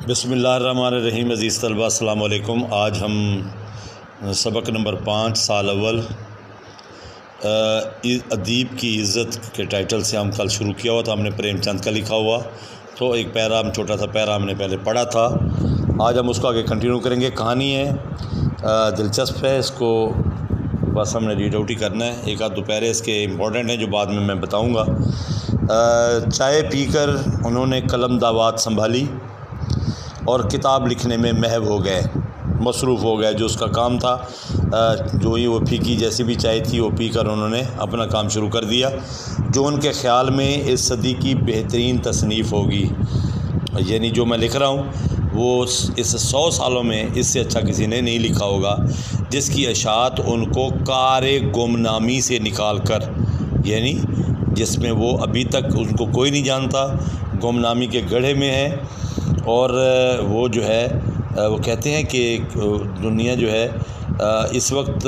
بسم اللہ الرحمن الرحیم۔ عزیز طلبہ السلام علیکم۔ آج ہم سبق نمبر 5 سال اول ادیب کی عزت کے ٹائٹل سے ہم کل شروع کیا ہوا تھا۔ ہم نے پریم چند کا لکھا ہوا تو ایک پیرا چھوٹا سا پیرا ہم نے پہلے پڑھا تھا۔ آج ہم اس کو آگے کنٹینیو کریں گے۔ کہانی ہے، دلچسپ ہے، اس کو بس ہم نے ریڈ آؤٹ ہی کرنا ہے۔ ایک آدھ دو پیرے اس کے امپورٹنٹ ہیں جو بعد میں بتاؤں گا۔ چائے پی کر انہوں نے قلم دعوات سنبھالی اور کتاب لکھنے میں محو ہو گئے، مصروف ہو گئے۔ جو اس کا کام تھا، جو ہی وہ پھیکی جیسی بھی چائے تھی وہ پی کر انہوں نے اپنا کام شروع کر دیا، جو ان کے خیال میں اس صدی کی بہترین تصنیف ہوگی۔ یعنی جو میں لکھ رہا ہوں وہ اس 100 سالوں میں اس سے اچھا کسی نے نہیں لکھا ہوگا، جس کی اشاعت ان کو کار گمنامی سے نکال کر، یعنی جس میں وہ ابھی تک ان کو کوئی نہیں جانتا، گمنامی کے گڑھے میں ہے۔ اور وہ جو ہے وہ کہتے ہیں کہ دنیا جو ہے اس وقت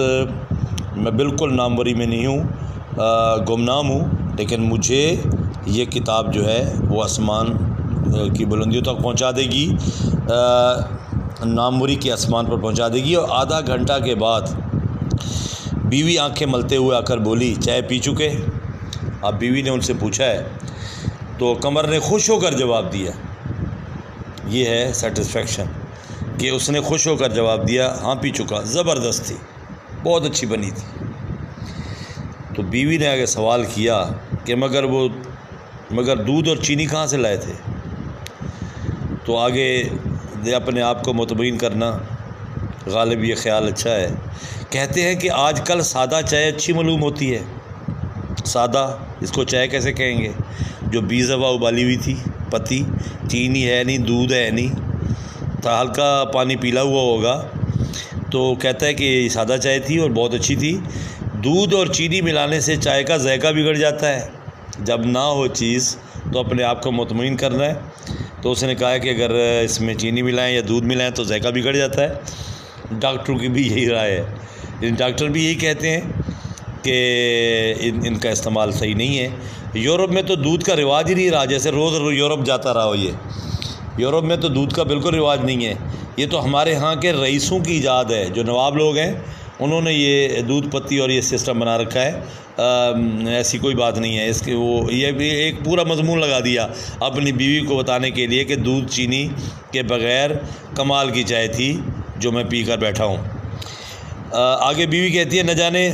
میں بالکل ناموری میں نہیں ہوں، گمنام ہوں، لیکن مجھے یہ کتاب جو ہے وہ آسمان کی بلندیوں تک پہنچا دے گی، ناموری کے آسمان پر پہنچا دے گی۔ اور آدھا گھنٹہ کے بعد بیوی آنکھیں ملتے ہوئے آ کر بولی، چائے پی چکے؟ اب بیوی نے ان سے پوچھا ہے تو قمر نے خوش ہو کر جواب دیا۔ یہ ہے سیٹسفیکشن کہ اس نے خوش ہو کر جواب دیا، ہاں پی چکا، زبردست تھی، بہت اچھی بنی تھی۔ تو بیوی نے آگے سوال کیا کہ مگر دودھ اور چینی کہاں سے لائے تھے؟ تو آگے اپنے آپ کو مطمئن کرنا، غالب یہ خیال اچھا ہے۔ کہتے ہیں کہ آج کل سادہ چائے اچھی معلوم ہوتی ہے۔ سادہ، اس کو چائے کیسے کہیں گے؟ جو 20 دفعہ ابالی ہوئی تھی، پتی، چینی ہے نہیں، دودھ ہے نہیں، تو ہلکا پانی پیلا ہوا ہوگا۔ تو کہتا ہے کہ یہ سادہ چائے تھی اور بہت اچھی تھی۔ دودھ اور چینی ملانے سے چائے کا ذائقہ بگڑ جاتا ہے۔ جب نہ ہو چیز تو اپنے آپ کو مطمئن کرنا ہے۔ تو اس نے کہا ہے کہ اگر اس میں چینی ملائیں یا دودھ ملائیں تو ذائقہ بگڑ جاتا ہے۔ ڈاکٹروں کی بھی یہی رائے ہے، ڈاکٹر بھی یہی کہتے ہیں کہ ان کا استعمال صحیح نہیں ہے۔ یورپ میں تو دودھ کا رواج ہی نہیں رہا، جیسے روز یورپ جاتا رہا ہو۔ یہ یورپ میں تو دودھ کا بالکل رواج نہیں ہے۔ یہ تو ہمارے ہاں کے رئیسوں کی ایجاد ہے، جو نواب لوگ ہیں انہوں نے یہ دودھ پتی اور یہ سسٹم بنا رکھا ہے۔ ایسی کوئی بات نہیں ہے اس کے، وہ یہ بھی ایک پورا مضمون لگا دیا اپنی بیوی کو بتانے کے لیے کہ دودھ چینی کے بغیر کمال کی چائے تھی جو میں پی کر بیٹھا ہوں۔ آگے بیوی کہتی ہے، نہ جانے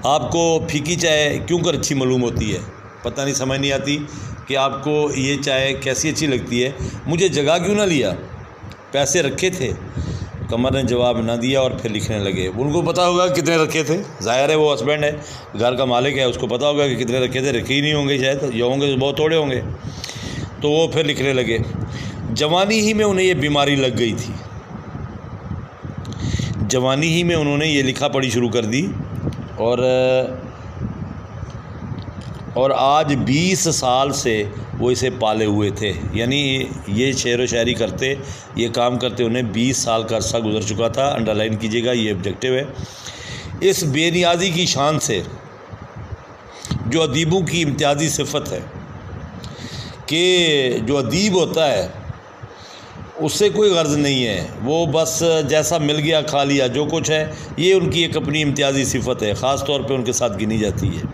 آپ کو پھیکی چائے کیوں کر اچھی معلوم ہوتی ہے؟ پتہ نہیں، سمجھ نہیں آتی کہ آپ کو یہ چائے کیسی اچھی لگتی ہے۔ مجھے جگہ کیوں نہ لیا؟ پیسے رکھے تھے؟ قمر نے جواب نہ دیا اور پھر لکھنے لگے۔ ان کو پتہ ہوگا کتنے رکھے تھے، ظاہر ہے وہ ہسبینڈ ہے، گھر کا مالک ہے، اس کو پتہ ہوگا کہ کتنے رکھے تھے۔ رکھے ہی نہیں ہوں گے شاید، یا ہوں گے تو بہت تھوڑے ہوں گے۔ تو وہ پھر لکھنے لگے، جوانی ہی میں انہیں یہ بیماری لگ گئی تھی۔ جوانی ہی میں انہوں نے یہ لکھا پڑھی شروع کر دی، اور آج 20 سال سے وہ اسے پالے ہوئے تھے۔ یعنی یہ شعر و شاعری کرتے، یہ کام کرتے انہیں 20 سال کا عرصہ گزر چکا تھا۔ انڈرلائن کیجیے گا، یہ آبجیکٹو ہے۔ اس بے نیازی کی شان سے جو ادیبوں کی امتیازی صفت ہے کہ جو ادیب ہوتا ہے اس سے کوئی غرض نہیں ہے، وہ بس جیسا مل گیا کھا لیا، جو کچھ ہے یہ ان کی ایک اپنی امتیازی صفت ہے، خاص طور پہ ان کے ساتھ گنی جاتی ہے۔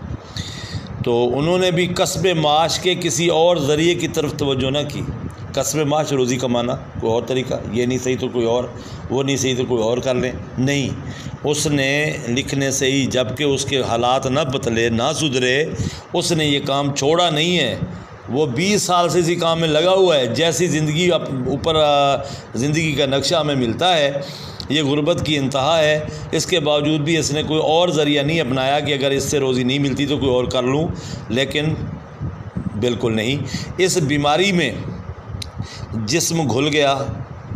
تو انہوں نے بھی کسب معاش کے کسی اور ذریعے کی طرف توجہ نہ کی۔ کسب معاش، روزی کمانا، کوئی اور طریقہ، یہ نہیں صحیح تو کوئی اور، وہ نہیں صحیح تو کوئی اور کر لیں، نہیں۔ اس نے لکھنے سے ہی، جب کہ اس کے حالات نہ بدلے نہ سدھرے، اس نے یہ کام چھوڑا نہیں ہے۔ وہ 20 سال سے اسی کام میں لگا ہوا ہے۔ جیسی زندگی اوپر زندگی کا نقشہ ہمیں ملتا ہے، یہ غربت کی انتہا ہے، اس کے باوجود بھی اس نے کوئی اور ذریعہ نہیں اپنایا کہ اگر اس سے روزی نہیں ملتی تو کوئی اور کر لوں، لیکن بالکل نہیں۔ اس بیماری میں جسم گھل گیا،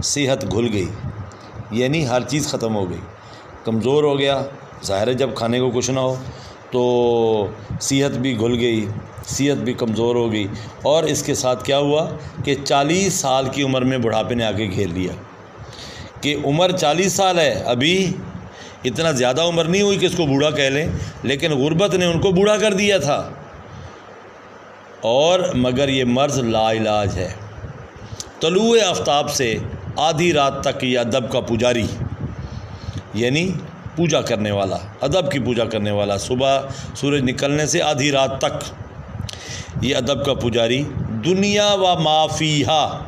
صحت گھل گئی، یعنی ہر چیز ختم ہو گئی، کمزور ہو گیا۔ ظاہر ہے جب کھانے کو کچھ نہ ہو تو صحت بھی گھل گئی، صحت بھی کمزور ہو گئی۔ اور اس کے ساتھ کیا ہوا کہ 40 سال کی عمر میں بڑھاپے نے آگے گھیر لیا، کہ عمر 40 سال ہے، ابھی اتنا زیادہ عمر نہیں ہوئی کہ اس کو بوڑھا کہہ لیں، لیکن غربت نے ان کو بوڑھا کر دیا تھا۔ اور مگر یہ مرض لا علاج ہے، طلوع آفتاب سے آدھی رات تک یہ ادب کا پجاری، یعنی پوجا کرنے والا، ادب کی پوجا کرنے والا، صبح سورج نکلنے سے آدھی رات تک یہ ادب کا پجاری، دنیا و ما فیہا،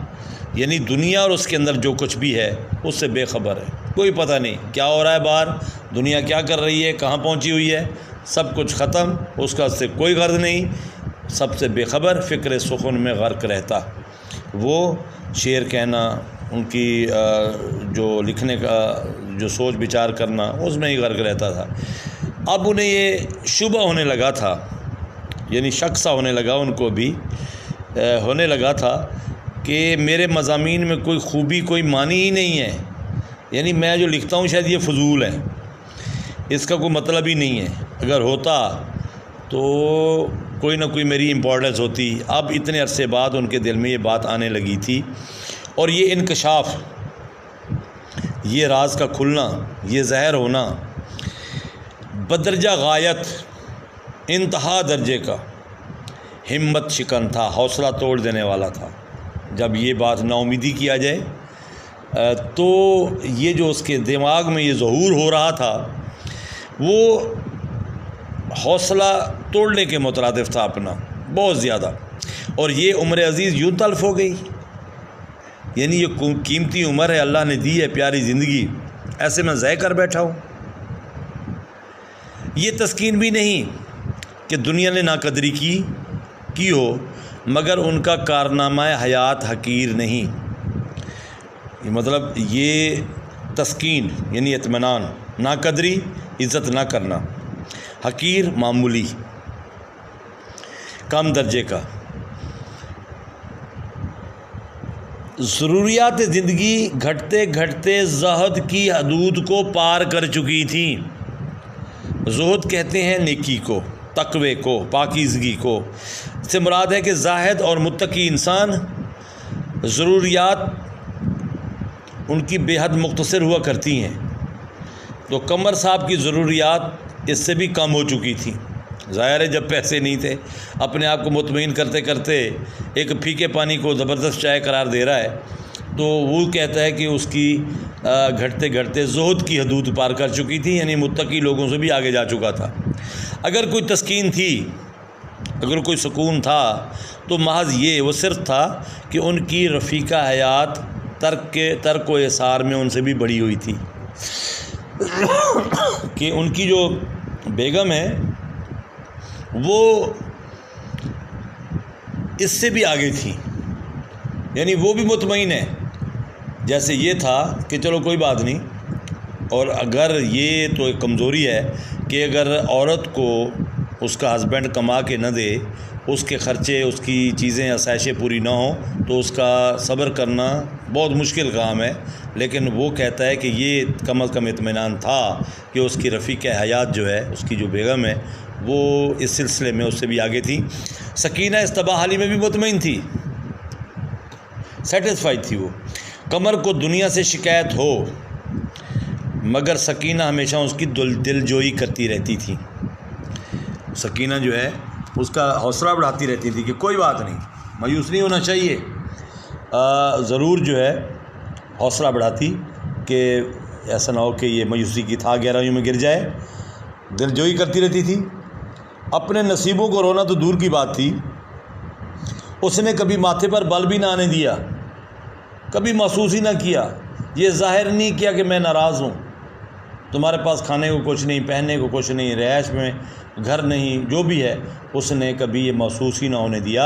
یعنی دنیا اور اس کے اندر جو کچھ بھی ہے اس سے بے خبر ہے، کوئی پتہ نہیں کیا ہو رہا ہے باہر، دنیا کیا کر رہی ہے، کہاں پہنچی ہوئی ہے، سب کچھ ختم، اس کا اس سے کوئی غرض نہیں، سب سے بے خبر، فکر سخن میں غرق رہتا۔ وہ شعر کہنا، ان کی جو لکھنے کا جو سوچ بچار کرنا، اس میں ہی غرق رہتا تھا۔ اب انہیں یہ شبہ ہونے لگا تھا، یعنی شک سا ہونے لگا، ان کو بھی ہونے لگا تھا کہ میرے مضامین میں کوئی خوبی، کوئی معنی ہی نہیں ہے، یعنی میں جو لکھتا ہوں شاید یہ فضول ہے، اس کا کوئی مطلب ہی نہیں ہے، اگر ہوتا تو کوئی نہ کوئی میری امپورٹنس ہوتی۔ اب اتنے عرصے بعد ان کے دل میں یہ بات آنے لگی تھی، اور یہ انکشاف، یہ راز کا کھلنا، یہ ظاہر ہونا بدرجہ غایت، انتہا درجے کا ہمت شکن تھا، حوصلہ توڑ دینے والا تھا۔ جب یہ بات نا امیدی کی آ جائے تو یہ جو اس کے دماغ میں یہ ظہور ہو رہا تھا وہ حوصلہ توڑنے کے مترادف تھا اپنا، بہت زیادہ، اور یہ عمر عزیز یوں تلف ہو گئی، یعنی یہ قیمتی عمر ہے، اللہ نے دی ہے، پیاری زندگی، ایسے میں ضائع کر بیٹھا ہوں۔ یہ تسکین بھی نہیں کہ دنیا نے ناقدری کی ہو، مگر ان کا کارنامہ حیات حقیر نہیں، مطلب یہ تسکین یعنی اطمینان، ناقدری عزت نہ کرنا، حقیر معمولی، کم درجے کا۔ ضروریات زندگی گھٹتے گھٹتے زہد کی حدود کو پار کر چکی تھی۔ زہد کہتے ہیں نیکی کو، تقوی کو، پاکیزگی کو، اس سے مراد ہے کہ زاہد اور متقی انسان ضروریات ان کی بے حد مختصر ہوا کرتی ہیں، تو قمر صاحب کی ضروریات اس سے بھی کم ہو چکی تھی۔ ظاہر ہے جب پیسے نہیں تھے، اپنے آپ کو مطمئن کرتے کرتے ایک پھیکے پانی کو زبردست چائے قرار دے رہا ہے، تو وہ کہتا ہے کہ اس کی گھٹتے گھٹتے زہد کی حدود پار کر چکی تھی، یعنی متقی لوگوں سے بھی آگے جا چکا تھا۔ اگر کوئی تسکین تھی، اگر کوئی سکون تھا تو محض یہ وہ صرف تھا کہ ان کی رفیقہ حیات ترک و اثار میں ان سے بھی بڑی ہوئی تھی، کہ ان کی جو بیگم ہے وہ اس سے بھی آگے تھی، یعنی وہ بھی مطمئن ہے، جیسے یہ تھا کہ چلو کوئی بات نہیں۔ اور اگر یہ تو ایک کمزوری ہے کہ اگر عورت کو اس کا ہسبینڈ کما کے نہ دے، اس کے خرچے، اس کی چیزیں، آسائشیں پوری نہ ہوں، تو اس کا صبر کرنا بہت مشکل کام ہے، لیکن وہ کہتا ہے کہ یہ کم از کم اطمینان تھا کہ اس کی رفیق حیات جو ہے، اس کی جو بیگم ہے، وہ اس سلسلے میں اس سے بھی آگے تھی۔ سکینہ اس تباہ حالی میں بھی مطمئن تھی، سیٹسفائیڈ تھی۔ وہ قمر کو دنیا سے شکایت ہو، مگر سکینہ ہمیشہ اس کی دل جوئی کرتی رہتی تھی۔ سکینہ جو ہے اس کا حوصلہ بڑھاتی رہتی تھی کہ کوئی بات نہیں، مایوس نہیں ہونا چاہیے، ضرور جو ہے حوصلہ بڑھاتی کہ ایسا نہ ہو کہ یہ مایوسی کی تھا گہرائیوں میں گر جائے، دل جوئی کرتی رہتی تھی۔ اپنے نصیبوں کو رونا تو دور کی بات تھی، اس نے کبھی ماتھے پر بل بھی نہ آنے دیا، کبھی محسوس ہی نہ کیا، یہ ظاہر نہیں کیا کہ میں ناراض ہوں، تمہارے پاس کھانے کو کچھ نہیں، پہننے کو کچھ نہیں، رہائش میں گھر نہیں، جو بھی ہے اس نے کبھی یہ محسوس ہی نہ ہونے دیا۔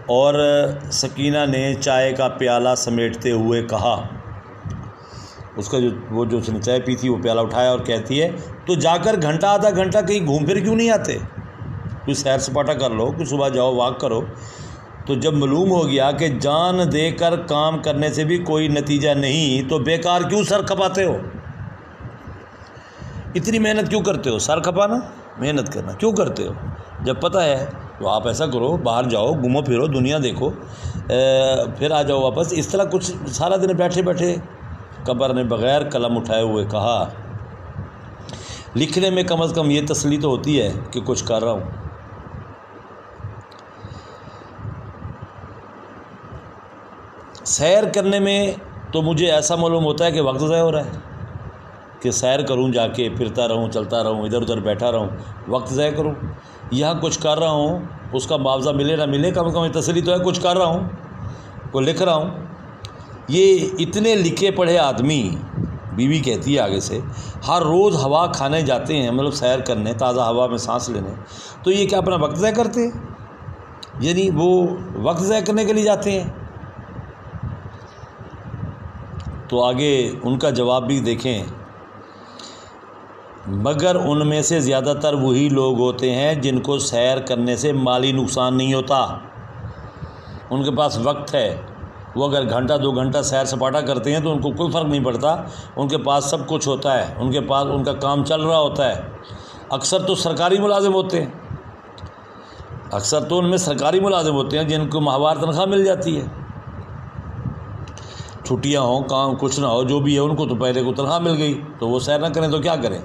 اور سکینہ نے چائے کا پیالہ سمیٹتے ہوئے کہا، اس کا جو اس نے چائے پی تھی وہ پیالہ اٹھایا اور کہتی ہے، تو جا کر گھنٹہ آدھا گھنٹہ کہیں گھوم پھر کیوں نہیں آتے، کوئی سیر سپاٹا کر لو، کوئی صبح جاؤ واک کرو۔ تو جب معلوم ہو گیا کہ جان دے کر کام کرنے سے بھی کوئی نتیجہ نہیں، تو بیکار کیوں سر کھپاتے ہو، اتنی محنت کیوں کرتے ہو، سر کھپانا، محنت کرنا کیوں کرتے ہو، جب پتہ ہے تو آپ ایسا کرو، باہر جاؤ، گھومو پھرو، دنیا دیکھو، پھر آ جاؤ واپس، اس طرح کچھ سارا دن بیٹھے بیٹھے۔ قمر نے بغیر قلم اٹھائے ہوئے کہا، لکھنے میں کم از کم یہ تسلی تو ہوتی ہے کہ کچھ کر رہا ہوں۔ سیر کرنے میں تو مجھے ایسا معلوم ہوتا ہے کہ وقت ضائع ہو رہا ہے کہ سیر کروں، جا کے پھرتا رہوں، چلتا رہوں، ادھر ادھر بیٹھا رہوں، وقت ضائع کروں. یہاں کچھ کر رہا ہوں، اس کا معاوضہ ملے نہ ملے، کم از کم تسلی تو ہے کچھ کر رہا ہوں، کو لکھ رہا ہوں. یہ اتنے لکھے پڑھے آدمی، بیوی کہتی ہے آگے سے، ہر روز ہوا کھانے جاتے ہیں، مطلب سیر کرنے، تازہ ہوا میں سانس لینے، تو یہ کیا اپنا وقت ضائع کرتے ہیں؟ یعنی وہ وقت ضائع کرنے کے لیے جاتے ہیں. تو آگے ان کا جواب بھی دیکھیں، مگر ان میں سے زیادہ تر وہی لوگ ہوتے ہیں جن کو سیر کرنے سے مالی نقصان نہیں ہوتا. ان کے پاس وقت ہے، وہ اگر گھنٹہ 2 گھنٹہ سیر سپاٹا کرتے ہیں تو ان کو کوئی فرق نہیں پڑتا، ان کے پاس سب کچھ ہوتا ہے، ان کے پاس ان کا کام چل رہا ہوتا ہے. اکثر تو سرکاری ملازم ہوتے ہیں، اکثر تو ان میں سرکاری ملازم ہوتے ہیں جن کو ماہوار تنخواہ مل جاتی ہے، چھٹیاں ہوں، کام کچھ نہ ہو، جو بھی ہے ان کو تو پہلے کو تنخواہ مل گئی، تو وہ سیر نہ کریں تو کیا کریں.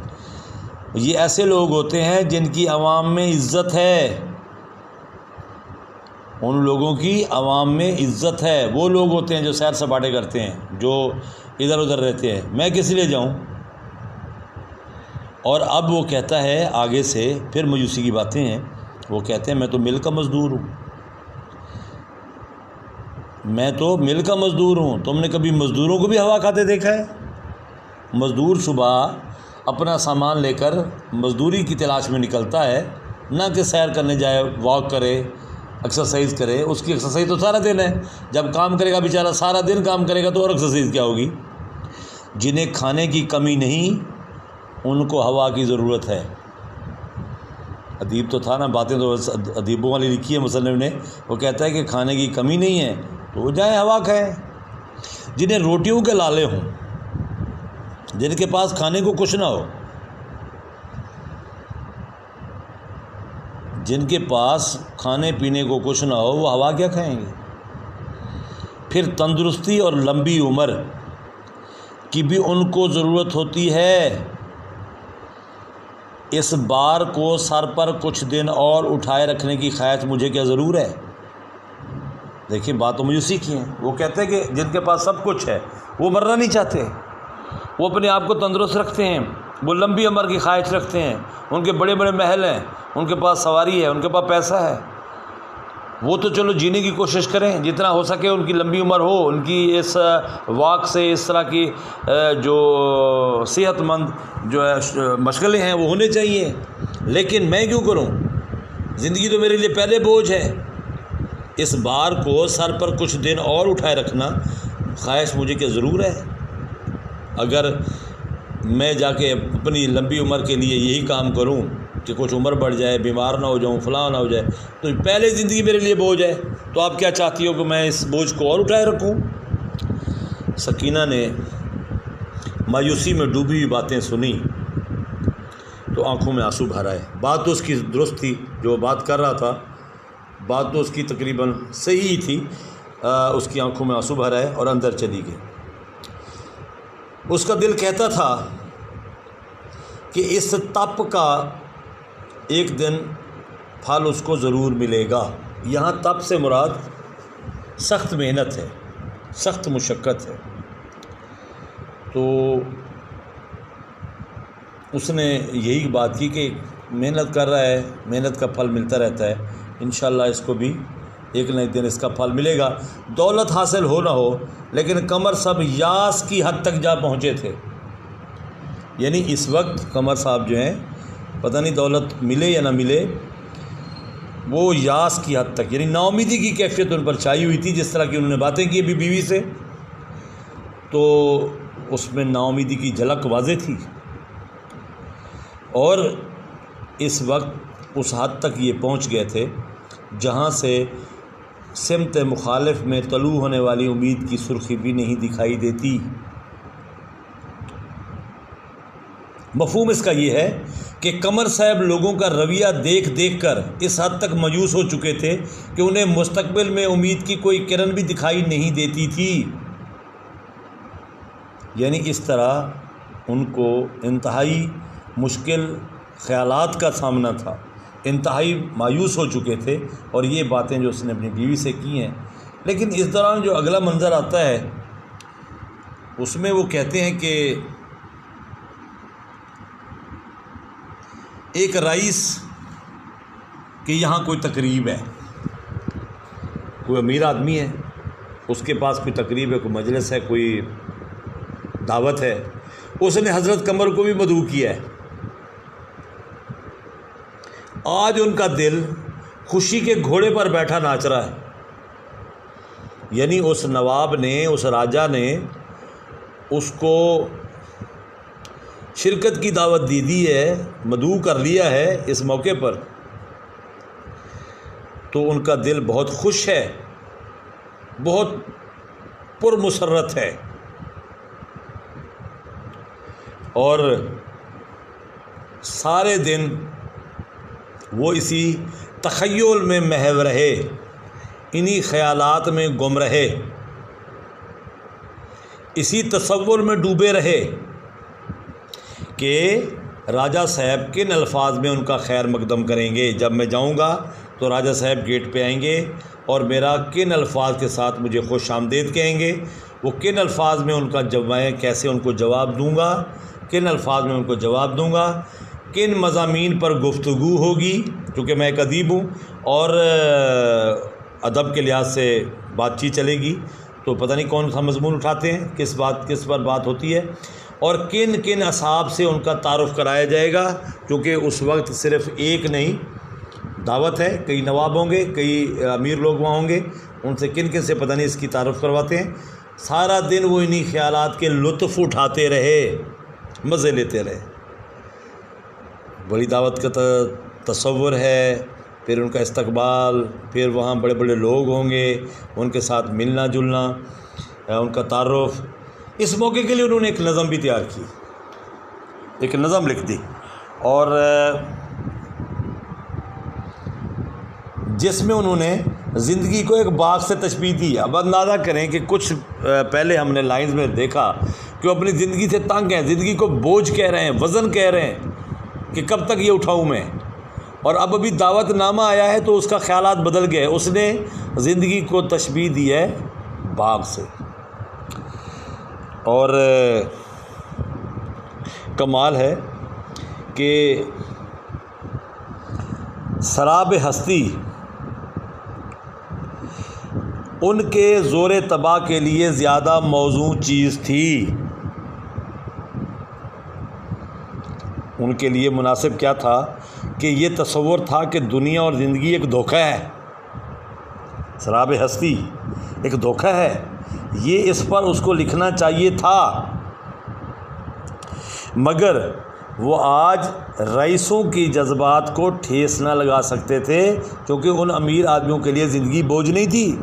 یہ ایسے لوگ ہوتے ہیں جن کی عوام میں عزت ہے، ان لوگوں کی عوام میں عزت ہے. وہ لوگ ہوتے ہیں جو سیر سپاٹے کرتے ہیں، جو ادھر ادھر رہتے ہیں. میں کس لیے جاؤں؟ اور اب وہ کہتا ہے آگے سے، پھر مایوسی کی باتیں ہیں، وہ کہتے ہیں میں تو مل کا مزدور ہوں، میں تو مل کا مزدور ہوں. تم نے کبھی مزدوروں کو بھی ہوا کھاتے دیکھا ہے؟ مزدور صبح اپنا سامان لے کر مزدوری کی تلاش میں نکلتا ہے، نہ کہ سیر کرنے جائے، واک کرے، ایکسرسائز کرے. اس کی ایکسرسائز تو سارا دن ہے، جب کام کرے گا بیچارہ سارا دن کام کرے گا تو اور ایکسرسائز کیا ہوگی. جنہیں کھانے کی کمی نہیں، ان کو ہوا کی ضرورت ہے. ادیب تو تھا نا، باتیں تو ادیبوں والی لکھی ہے مصنف نے. وہ کہتا ہے کہ کھانے کی کمی نہیں ہے تو وہ جائیں ہوا کھائیں. جنہیں روٹیوں کے لالے ہوں، جن کے پاس کھانے کو کچھ نہ ہو، جن کے پاس کھانے پینے کو کچھ نہ ہو، وہ ہوا کیا کھائیں گے؟ پھر تندرستی اور لمبی عمر کی بھی ان کو ضرورت ہوتی ہے. اس بار کو سر پر کچھ دن اور اٹھائے رکھنے کی خواہش مجھے کیا ضرور ہے؟ دیکھیں بات تو مجھے سیکھی ہیں. وہ کہتے ہیں کہ جن کے پاس سب کچھ ہے وہ مرنا نہیں چاہتے، وہ اپنے آپ کو تندرست رکھتے ہیں، وہ لمبی عمر کی خواہش رکھتے ہیں، ان کے بڑے بڑے محل ہیں، ان کے پاس سواری ہے، ان کے پاس پیسہ ہے. وہ تو چلو جینے کی کوشش کریں، جتنا ہو سکے ان کی لمبی عمر ہو، ان کی اس واک سے، اس طرح کی جو صحت مند جو ہے مشغلیں ہیں وہ ہونے چاہیے. لیکن میں کیوں کروں؟ زندگی تو میرے لیے پہلے بوجھ ہے. اس بار کو سر پر کچھ دن اور اٹھائے رکھنا خواہش مجھے کیا ضرور ہے؟ اگر میں جا کے اپنی لمبی عمر کے لیے یہی کام کروں کہ کچھ عمر بڑھ جائے، بیمار نہ ہو جاؤں، فلاں نہ ہو جائے، تو پہلے زندگی میرے لیے بوجھ ہے. تو آپ کیا چاہتی ہو کہ میں اس بوجھ کو اور اٹھائے رکھوں؟ سکینہ نے مایوسی میں ڈوبی ہوئی باتیں سنی تو آنکھوں میں آنسو بھر آئے. بات تو اس کی درست تھی، جو بات کر رہا تھا بات تو اس کی تقریباً صحیح تھی. اس کی آنکھوں میں آنسو بھر آئے اور اندر چلی گئی. اس کا دل کہتا تھا کہ اس تپ کا ایک دن پھل اس کو ضرور ملے گا. یہاں تپ سے مراد سخت محنت ہے، سخت مشقت ہے. تو اس نے یہی بات کی کہ محنت کر رہا ہے، محنت کا پھل ملتا رہتا ہے، انشاءاللہ اس کو بھی ایک نہ ایک دن اس کا پھل ملے گا. دولت حاصل ہو نہ ہو، لیکن قمر صاحب یاس کی حد تک جا پہنچے تھے. یعنی اس وقت قمر صاحب جو ہیں، پتہ نہیں دولت ملے یا نہ ملے، وہ یاس کی حد تک، یعنی نا امیدی کی کیفیت ان پر چھائی ہوئی تھی. جس طرح کی انہوں نے باتیں کی ابھی بیوی سے، تو اس میں نا امیدی کی جھلک واضح تھی. اور اس وقت اس حد تک یہ پہنچ گئے تھے جہاں سے سمت مخالف میں طلوع ہونے والی امید کی سرخی بھی نہیں دکھائی دیتی. مفہوم اس کا یہ ہے کہ قمر صاحب لوگوں کا رویہ دیکھ دیکھ کر اس حد تک مایوس ہو چکے تھے کہ انہیں مستقبل میں امید کی کوئی کرن بھی دکھائی نہیں دیتی تھی. یعنی اس طرح ان کو انتہائی مشکل خیالات کا سامنا تھا، انتہائی مایوس ہو چکے تھے. اور یہ باتیں جو اس نے اپنی بیوی سے کی ہیں، لیکن اس دوران جو اگلا منظر آتا ہے اس میں وہ کہتے ہیں کہ ایک رئیس کہ یہاں کوئی تقریب ہے، کوئی امیر آدمی ہے، اس کے پاس کوئی تقریب ہے، کوئی مجلس ہے، کوئی دعوت ہے، اس نے حضرت قمر کو بھی مدعو کیا ہے۔ آج ان کا دل خوشی کے گھوڑے پر بیٹھا ناچ رہا ہے، یعنی اس نواب نے، اس راجہ نے اس کو شرکت کی دعوت دی ہے، مدعو کر لیا ہے اس موقع پر، تو ان کا دل بہت خوش ہے، بہت پرمسرت ہے، اور سارے دن وہ اسی تخیل میں محو رہے، انہی خیالات میں گم رہے، اسی تصور میں ڈوبے رہے کہ راجہ صاحب کن الفاظ میں ان کا خیر مقدم کریں گے۔ جب میں جاؤں گا تو راجہ صاحب گیٹ پہ آئیں گے اور میرا کن الفاظ کے ساتھ مجھے خوش آمدید کہیں گے، وہ کن الفاظ میں ان کا میں کیسے ان کو جواب دوں گا، کن الفاظ میں ان کو جواب دوں گا، کن مضامین پر گفتگو ہوگی، کیونکہ میں ایک ادیب ہوں اور ادب کے لحاظ سے بات چیت چلے گی، تو پتہ نہیں کون سا مضمون اٹھاتے ہیں، کس پر بات ہوتی ہے، اور کن کن اصحاب سے ان کا تعارف کرایا جائے گا، کیونکہ اس وقت صرف ایک نہیں دعوت ہے، کئی نواب ہوں گے، کئی امیر لوگ وہاں ہوں گے، ان سے کن کن سے پتہ نہیں اس کی تعارف کرواتے ہیں۔ سارا دن وہ انہی خیالات کے لطف اٹھاتے رہے، مزے لیتے رہے۔ بڑی دعوت کا تصور ہے، پھر ان کا استقبال، پھر وہاں بڑے بڑے لوگ ہوں گے، ان کے ساتھ ملنا جلنا، ان کا تعارف۔ اس موقع کے لیے انہوں نے ایک نظم بھی تیار کی، ایک نظم لکھ دی، اور جس میں انہوں نے زندگی کو ایک باغ سے تشبیہ دی۔ اب اندازہ کریں کہ کچھ پہلے ہم نے لائنز میں دیکھا کہ وہ اپنی زندگی سے تنگ ہیں، زندگی کو بوجھ کہہ رہے ہیں، وزن کہہ رہے ہیں کہ کب تک یہ اٹھاؤں میں، اور اب ابھی دعوت نامہ آیا ہے تو اس کا خیالات بدل گئے، اس نے زندگی کو تشبیہ دی ہے باغ سے۔ اور کمال ہے کہ سراب ہستی ان کے زور طبع کے لیے زیادہ موزوں چیز تھی، ان کے لیے مناسب کیا تھا کہ یہ تصور تھا کہ دنیا اور زندگی ایک دھوکہ ہے، سراب ہستی ایک دھوکہ ہے، یہ اس پر اس کو لکھنا چاہیے تھا، مگر وہ آج رئیسوں کی جذبات کو ٹھیس نہ لگا سکتے تھے، کیونکہ ان امیر آدمیوں کے لیے زندگی بوجھ نہیں تھی۔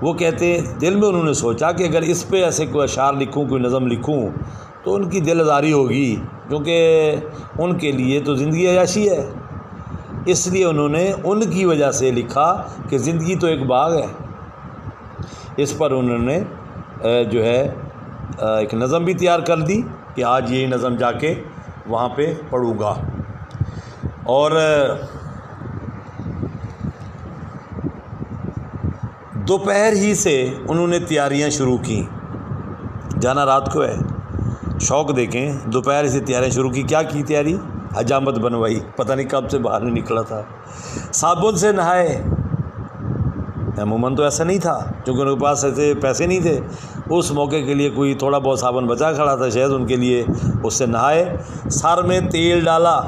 وہ کہتے، دل میں انہوں نے سوچا کہ اگر اس پہ ایسے کوئی اشعار لکھوں، کوئی نظم لکھوں تو ان کی دل آزاری ہوگی، کیونکہ ان کے لیے تو زندگی عیاشی ہے، اس لیے انہوں نے ان کی وجہ سے لکھا کہ زندگی تو ایک باغ ہے۔ اس پر انہوں نے جو ہے ایک نظم بھی تیار کر دی کہ آج یہی نظم جا کے وہاں پہ پڑھوں گا، اور دوپہر ہی سے انہوں نے تیاریاں شروع کیں، جانا رات کو ہے، شوق دیکھیں، دوپہر سے تیاریاں شروع کی۔ کیا کی تیاری؟ حجامت بنوائی، پتہ نہیں کب سے باہر نہیں نکلا تھا، صابن سے نہائے، عموماً تو ایسا نہیں تھا کیونکہ ان کے پاس ایسے پیسے نہیں تھے، اس موقع کے لیے کوئی تھوڑا بہت صابن بچا کھڑا تھا شاید ان کے لیے، اس سے نہائے، سر میں تیل ڈالا۔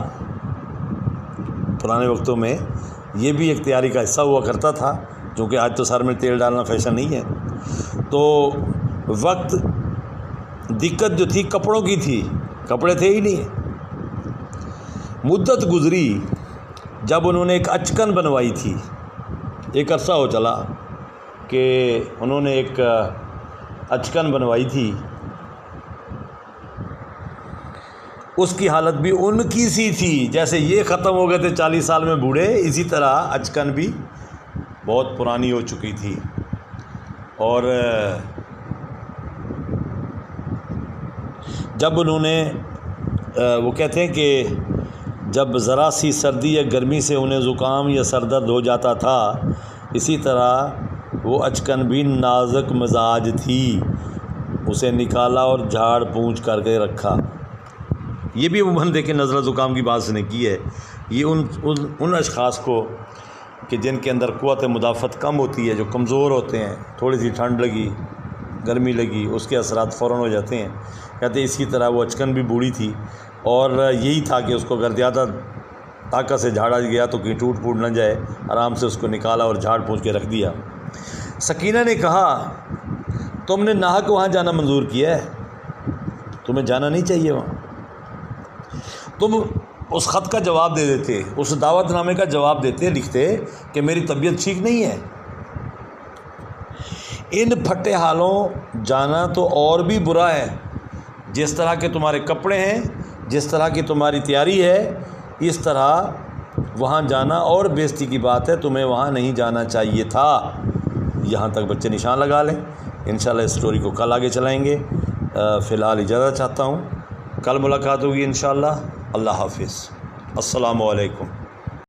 پرانے وقتوں میں یہ بھی ایک تیاری کا حصہ ہوا کرتا تھا، کیونکہ آج تو سر میں تیل ڈالنا فیشن نہیں ہے، تو وقت دقت جو تھی کپڑوں کی تھی، کپڑے تھے ہی نہیں۔ مدت گزری جب انہوں نے ایک اچکن بنوائی تھی، ایک عرصہ ہو چلا کہ انہوں نے ایک اچکن بنوائی تھی، اس کی حالت بھی ان کی سی تھی، جیسے یہ ختم ہو گئے تھے 40 سال میں بوڑھے، اسی طرح اچکن بھی بہت پرانی ہو چکی تھی، اور جب انہوں نے وہ کہتے ہیں کہ جب ذرا سی سردی یا گرمی سے انہیں زکام یا سر درد ہو جاتا تھا، اسی طرح وہ اچکن بھی نازک مزاج تھی، اسے نکالا اور جھاڑ پونچھ کر کے رکھا۔ یہ بھی عموماً دیکھیں نزلہ زکام کی بات اس نے کی ہے، یہ ان اشخاص کو کہ جن کے اندر قوت مدافعت کم ہوتی ہے، جو کمزور ہوتے ہیں، تھوڑی سی ٹھنڈ لگی، گرمی لگی، اس کے اثرات فوراً ہو جاتے ہیں۔ کہتے ہیں اسی طرح وہ اچکن بھی بوڑھی تھی، اور یہی تھا کہ اس کو اگر زیادہ طاقت سے جھاڑا گیا تو کہیں ٹوٹ پھوٹ نہ جائے، آرام سے اس کو نکالا اور جھاڑ پونچھ کے رکھ دیا۔ سکینہ نے کہا تم نے ناحق وہاں جانا منظور کیا ہے، تمہیں جانا نہیں چاہیے وہاں، تم اس خط کا جواب دے دیتے، اس دعوت نامے کا جواب دیتے، لکھتے کہ میری طبیعت ٹھیک نہیں ہے۔ ان پھٹے حالوں جانا تو اور بھی برا ہے، جس طرح کے تمہارے کپڑے ہیں، جس طرح کی تمہاری تیاری ہے، اس طرح وہاں جانا اور بےزتی کی بات ہے، تمہیں وہاں نہیں جانا چاہیے تھا۔ یہاں تک بچے نشان لگا لیں، انشاءاللہ اس سٹوری کو کل آگے چلائیں گے۔ فی الحال اجازت چاہتا ہوں، کل ملاقات ہوگی انشاءاللہ۔ اللہ حافظ، السلام علیکم۔